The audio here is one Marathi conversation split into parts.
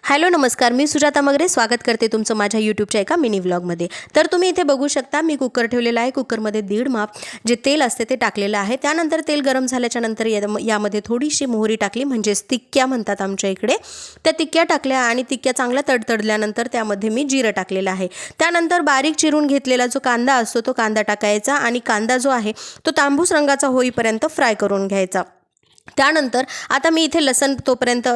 हॅलो नमस्कार, मी सुजाता मगरे स्वागत करते तुमचं माझ्या यूट्यूबच्या एका मिनी व्लॉगमध्ये। तर तुम्ही इथे बघू शकता मी कुकर ठेवलेला आहे। कुकरमध्ये 1.5 माप जे तेल असते ते टाकलेलं आहे। त्यानंतर तेल गरम झाल्याच्या नंतर यामध्ये थोडीशी मोहरी टाकली, म्हणजेच तिक्क्या म्हणतात आमच्या इकडे। त्या तिक्क्या टाकल्या आणि तिक्क्या चांगल्या तडतडल्यानंतर त्यामध्ये मी जिरं टाकलेलं आहे। त्यानंतर बारीक चिरून घेतलेला जो कांदा असतो तो कांदा टाकायचा आणि कांदा जो आहे तो तांबूस रंगाचा होईपर्यंत फ्राय करून घ्यायचा। त्यानंतर आता मी इथे लसूण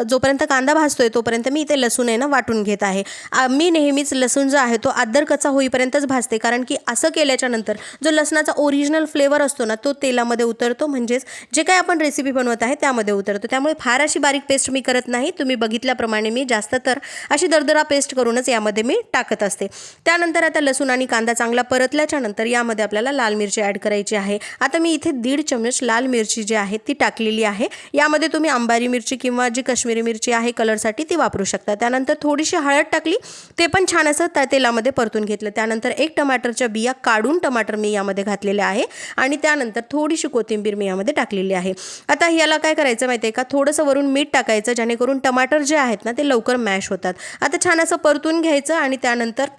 जोपर्यंत कांदा भाजतोय तोपर्यंत मी इथे लसूण आहे ना वाटून घेत आहे। मी नेहमीच लसूण जो आहे तो अद्रकचा होईपर्यंतच भाजते, कारण की असं केल्याच्या नंतर जो लसणाचा ओरिजिनल फ्लेवर असतो ना तो तेलामध्ये उतरतो, म्हणजेच जे काही आपण रेसिपी बनवत आहे त्यामध्ये उतरतो। त्यामुळे फार अशी बारीक पेस्ट मी करत नाही। तुम्ही बघितल्याप्रमाणे मी जास्त तर अशी दरदरा पेस्ट करूनच यामध्ये मी टाकत असते। त्यानंतर आता लसूण आणि कांदा चांगला परतल्याच्या नंतर यामध्ये आपल्याला लाल मिरची ॲड करायची आहे। आता मी इथे 1.5 चमच लाल मिरची जी आहे ती टाकलेली आहे। यामध्ये तुम्ही अंबारी मिरची किंवा जी काश्मीरी मिरची आहे कलरसाठी ती वापरू शकता। त्यानंतर थोडीशी हळद टाकली, ते पण छान असं तेलामध्ये परतून घेतलं। त्यानंतर 1 टमाटरच्या बिया काढून टमाटर मी यामध्ये घातलेले आहे आणि त्यानंतर थोडीशी कोथिंबीर मी यामध्ये टाकलेली आहे। आता याला काय करायचं माहिती आहे का, थोडंसं वरून मीठ टाकायचं जेणेकरून टमाटर जे आहेत ना ते लवकर मॅश होतात। आता छान असं परतून घ्यायचं आणि त्यानंतर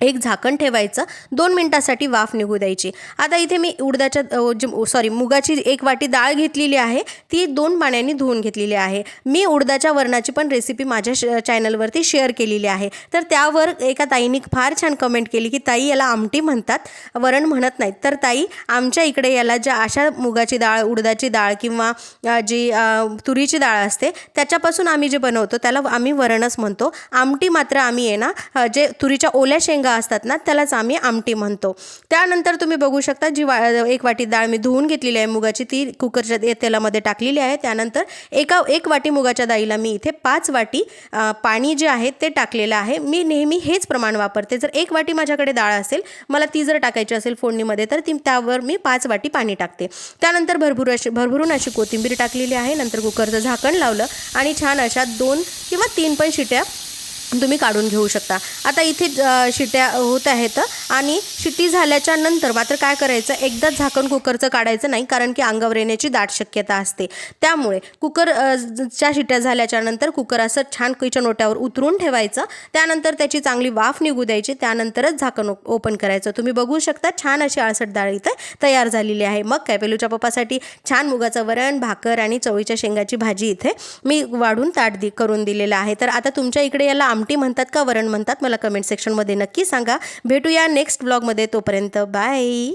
एक झाकण ठेवायचं, 2 मिनिटांसाठी वाफ निघू द्यायची। आता इथे मी मुगाची 1 वाटी डाळ घेतलेली आहे, ती 2 पाण्याने धुवून घेतलेली आहे। मी उडदाच्या वरणाची पण रेसिपी माझ्या चॅनलवरती शेअर केलेली आहे। तर त्यावर एका ताईंनी फार छान कमेंट केली की ताई याला आमटी म्हणतात, वरण म्हणत नाहीत। तर ताई, आमच्या इकडे याला ज्या अशा मुगाची डाळ, उडदाची डाळ किंवा जी तुरीची डाळ असते त्याच्यापासून आम्ही जे बनवतो त्याला आम्ही वरणच म्हणतो। आमटी मात्र आम्ही आहे ना जे तुरीच्या ओल्या शेंगा असतात ना त्यालाच आम्ही आमटी म्हणतो। त्यानंतर तुम्ही बघू शकता जी 1 वाटी डाळ मी धुवून घेतलेली आहे मुगाची, ती कुकरच्या तेलामध्ये टाकलेली आहे। त्यानंतर 1 वाटी मुगाच्या डाळीला मी इथे 5 वाटी पाणी जे आहे ते टाकलेलं आहे। मी नेहमी हेच प्रमाण वापरते। जर 1 वाटी माझ्याकडे डाळ असेल, मला ती जर टाकायची असेल फोडणीमध्ये, तर त्यावर मी 5 वाटी पाणी टाकते। त्यानंतर भरभरून अशी कोथिंबीर टाकलेली आहे। नंतर कुकरचं झाकण लावलं आणि छान अशा 2 किंवा 3 पण शिट्या तुम्ही काढून घेऊ शकता। आता इथे शिट्या होत आहेत आणि शिट्टी झाल्याच्या नंतर मात्र काय करायचं, एकदाच झाकण कुकरचं काढायचं नाही, कारण की अंगावर येण्याची दाट शक्यता असते। त्यामुळे च्या शिट्ट्या झाल्याच्या नंतर कुकर असं छान किचन ओट्यावर उतरून ठेवायचं। त्यानंतर त्याची चांगली वाफ निघू द्यायची, त्यानंतरच झाकण ओपन करायचं। तुम्ही बघू शकता छान अशी आळसट डाळ इथे तयार झालेली आहे। मग काय, पेलूच्या पप्पासाठी छान मुगाचं वरण, भाकर आणि चवळीच्या शेंगाची भाजी इथे मी वाढून ताट करून दिलेलं आहे। तर आता तुमच्या इकडे याला आमटी म्हणतात का वरण म्हणतात, मला कमेंट सेक्शनमध्ये नक्की सांगा। भेटूया नेक्स्ट व्लॉगमध्ये, तोपर्यंत बाय।